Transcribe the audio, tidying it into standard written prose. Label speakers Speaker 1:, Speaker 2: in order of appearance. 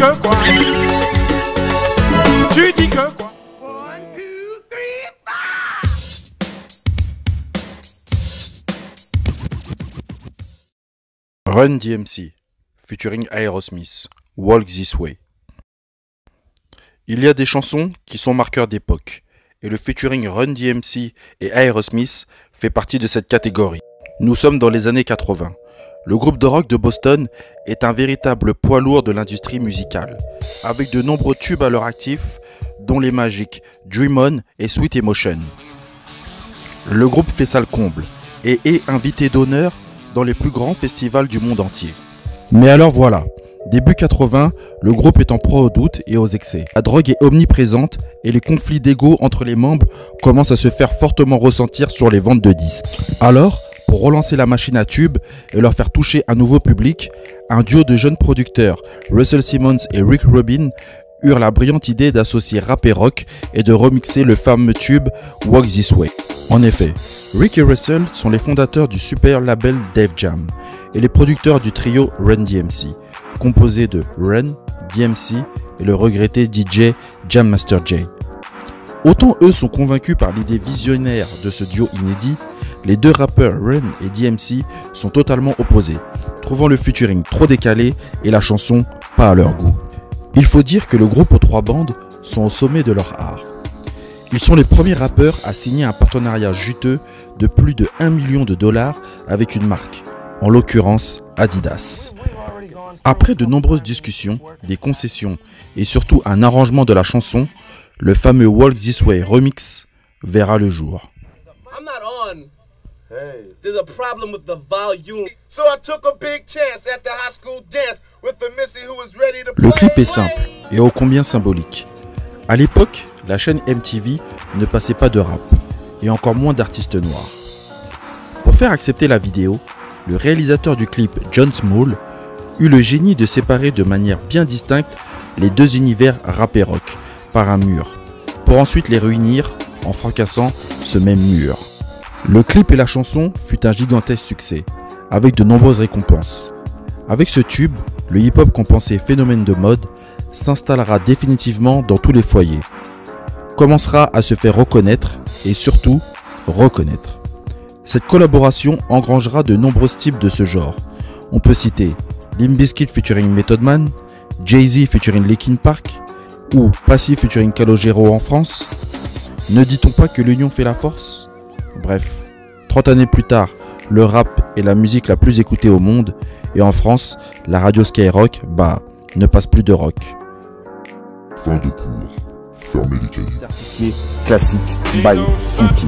Speaker 1: que quoi? Tu dis que quoi?
Speaker 2: Run DMC, featuring Aerosmith, Walk This Way. Il y a des chansons qui sont marqueurs d'époque, et le featuring Run DMC et Aerosmith fait partie de cette catégorie. Nous sommes dans les années 80. Le groupe de rock de Boston est un véritable poids lourd de l'industrie musicale, avec de nombreux tubes à leur actif, dont les magiques Dream On et Sweet Emotion. Le groupe fait salle comble et est invité d'honneur dans les plus grands festivals du monde entier. Mais alors voilà, début 80, le groupe est en proie aux doutes et aux excès. La drogue est omniprésente et les conflits d'ego entre les membres commencent à se faire fortement ressentir sur les ventes de disques. Alors, pour relancer la machine à tubes et leur faire toucher un nouveau public, un duo de jeunes producteurs, Russell Simmons et Rick Rubin, eurent la brillante idée d'associer rap et rock et de remixer le fameux tube Walk This Way. En effet, Rick et Russell sont les fondateurs du super label Def Jam et les producteurs du trio Run DMC, composé de Run, DMC et le regretté DJ Jam Master Jay. Autant eux sont convaincus par l'idée visionnaire de ce duo inédit, les deux rappeurs Run et DMC sont totalement opposés, trouvant le featuring trop décalé et la chanson pas à leur goût. Il faut dire que le groupe aux trois bandes sont au sommet de leur art. Ils sont les premiers rappeurs à signer un partenariat juteux de plus de 1 million de dollars avec une marque, en l'occurrence Adidas. Après de nombreuses discussions, des concessions et surtout un arrangement de la chanson, le fameux Walk This Way remix verra le jour. Le clip est simple et ô combien symbolique. À l'époque, la chaîne MTV ne passait pas de rap, et encore moins d'artistes noirs. Pour faire accepter la vidéo, le réalisateur du clip, John Small, eut le génie de séparer de manière bien distincte les deux univers rap et rock par un mur, pour ensuite les réunir en fracassant ce même mur. Le clip et la chanson fut un gigantesque succès, avec de nombreuses récompenses. Avec ce tube, le hip-hop qu'on pensait phénomène de mode s'installera définitivement dans tous les foyers, commencera à se faire reconnaître et surtout reconnaître. Cette collaboration engrangera de nombreux types de ce genre. On peut citer Limp Bizkit featuring Method Man, Jay-Z featuring Linkin Park ou Passy featuring Calogero en France. Ne dit-on pas que l'union fait la force? Bref, 30 années plus tard, le rap est la musique la plus écoutée au monde et en France, la radio Skyrock, ne passe plus de rock.
Speaker 3: Fin de cours. Fermez les cahiers.
Speaker 2: Certifié classique by Funky.